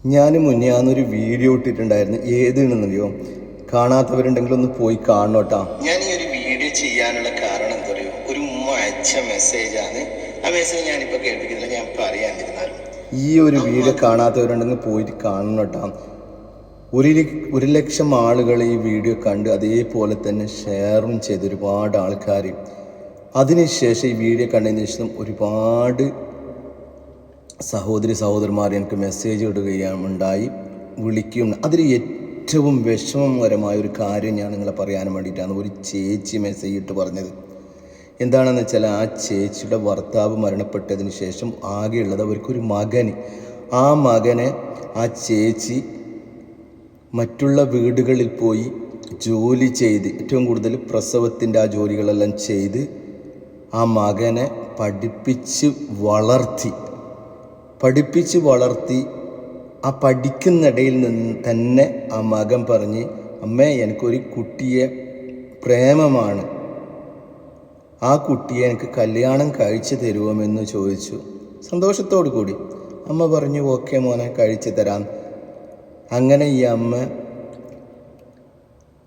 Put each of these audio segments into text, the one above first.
ഞാൻ മുന്നേന്നൊരു വീഡിയോ ഇട്ടിട്ടുണ്ടായിരുന്നു. ഏതാണെന്നറിയോ? കാണാത്തവരുണ്ടെങ്കിൽ ഒന്ന് പോയി കാണണോട്ടാ. ഞാൻ ഈ ഒരു വീഡിയോ ചെയ്യാനുള്ള കാരണം എന്താ പറയുക, ഒരു ഉമ്മ അയച്ച മെസ്സേജാണ്. ആ മെസ്സേജ് ഞാനിപ്പോൾ കേൾപ്പിക്കുന്നില്ല, ഞാൻ പറയാണ്ടിരുന്നാലും ഈ ഒരു വീഡിയോ കാണാത്തവരുണ്ടെങ്കിൽ പോയിട്ട് കാണണോട്ടാ. 1,00,000 ആളുകൾ ഈ വീഡിയോ കണ്ട് അതേപോലെ തന്നെ ഷെയറും ചെയ്ത് ഒരുപാട് ആൾക്കാർ. അതിനുശേഷം ഈ വീഡിയോ കണ്ടതിന് ശേഷം ഒരുപാട് സഹോദരന്മാർ എനിക്ക് മെസ്സേജ് ഇടുകയുണ്ടായി, വിളിക്കും. അതിൽ ഏറ്റവും വിഷമകരമായ ഒരു കാര്യം ഞാൻ നിങ്ങളെ പറയാൻ വേണ്ടിയിട്ടാണ് ഒരു ചേച്ചി മെസ്സേജ് ഇട്ട് പറഞ്ഞത്. എന്താണെന്ന് വെച്ചാൽ, ആ ചേച്ചിയുടെ ഭർത്താവ് മരണപ്പെട്ടതിന് ശേഷം ആകെയുള്ളത് അവർക്കൊരു മകന്. ആ മകനെ ആ ചേച്ചി മറ്റുള്ള വീടുകളിൽ പോയി ജോലി ചെയ്ത്, ഏറ്റവും കൂടുതൽ പ്രസവത്തിൻ്റെ ആ ജോലികളെല്ലാം ചെയ്ത് ആ മകനെ പഠിപ്പിച്ച് വളർത്തി ആ പഠിക്കുന്നിടയിൽ നിന്ന് തന്നെ ആ മകൻ പറഞ്ഞ്, അമ്മേ എനിക്കൊരു കുട്ടിയെ പ്രേമമാണ്, ആ കുട്ടിയെ എനിക്ക് കല്യാണം കഴിച്ചു തരുമെന്ന് ചോദിച്ചു. സന്തോഷത്തോടു കൂടി അമ്മ പറഞ്ഞു, ഓക്കെ മോനെ, കഴിച്ചു തരാം. അങ്ങനെ ഈ അമ്മ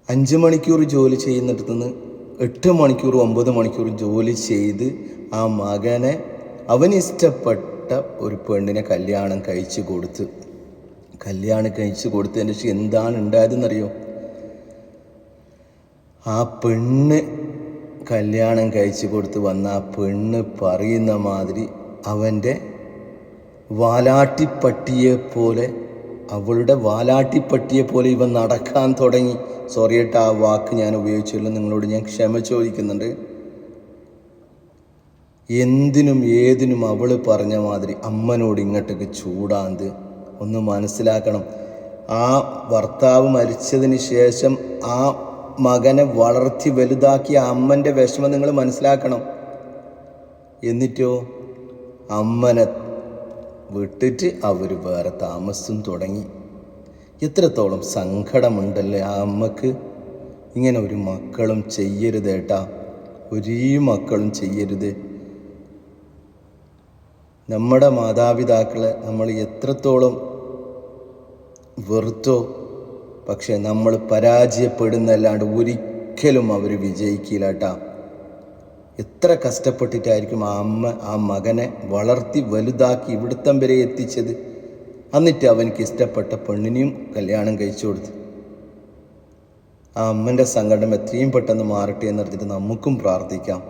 5 മണിക്കൂർ ജോലി ചെയ്യുന്നിടത്തുനിന്ന് 8 മണിക്കൂർ 9 മണിക്കൂർ ജോലി ചെയ്ത് ആ മകനെ അവനിഷ്ടപ്പെട്ട ഒരു പെണ്ണിനെ കല്യാണം കഴിച്ചു കൊടുത്തതിന് ശേഷം എന്താണ് ഉണ്ടായതെന്നറിയോ? ആ പെണ്ണ് കല്യാണം കഴിച്ചു കൊടുത്ത് വന്ന ആ പെണ്ണ് പറയുന്ന മാതിരി അവൻ്റെ അവളുടെ വാലാട്ടിപ്പട്ടിയെ പോലെ ഇവൻ നടക്കാൻ തുടങ്ങി. സോറിയേട്ടാ, ആ വാക്ക് ഞാൻ ഉപയോഗിച്ചല്ലോ, നിങ്ങളോട് ഞാൻ ക്ഷമ ചോദിക്കുന്നുണ്ട്. എന്തിനും ഏതിനും അവൾ പറഞ്ഞ മാതിരി അമ്മനോട് ഇങ്ങോട്ടേക്ക് ചൂടാന്ത്. ഒന്ന് മനസ്സിലാക്കണം, ആ ഭർത്താവ് മരിച്ചതിന് ശേഷം ആ മകനെ വളർത്തി വലുതാക്കിയ അമ്മൻ്റെ വിഷമം നിങ്ങൾ മനസ്സിലാക്കണം. എന്നിട്ടോ അമ്മനെ വിട്ടിട്ട് അവർ വേറെ താമസം തുടങ്ങി. എത്രത്തോളം സങ്കടമുണ്ടല്ലേ ആ അമ്മക്ക്. ഇങ്ങനെ ഒരു മക്കളും ചെയ്യരുത് ഏട്ടാ, ഒരേ മക്കളും ചെയ്യരുത്. നമ്മുടെ മാതാപിതാക്കളെ നമ്മൾ എത്രത്തോളം വെറുത്തോ, പക്ഷെ നമ്മൾ പരാജയപ്പെടുന്നല്ലാണ്ട് ഒരിക്കലും അവർ വിജയിക്കില്ല കേട്ടാ. എത്ര കഷ്ടപ്പെട്ടിട്ടായിരിക്കും ആ അമ്മ ആ മകനെ വളർത്തി വലുതാക്കി ഇവിടുത്തം വരെ എത്തിച്ചത്. എന്നിട്ട് അവനക്ക് ഇഷ്ടപ്പെട്ട പെണ്ണിനെയും കല്യാണം കഴിച്ചു കൊടുത്തു. ആ അമ്മൻ്റെ സങ്കടം എത്രയും പെട്ടെന്ന് മാറട്ടെ എന്ന് പറഞ്ഞിട്ട് നമുക്കും പ്രാർത്ഥിക്കാം.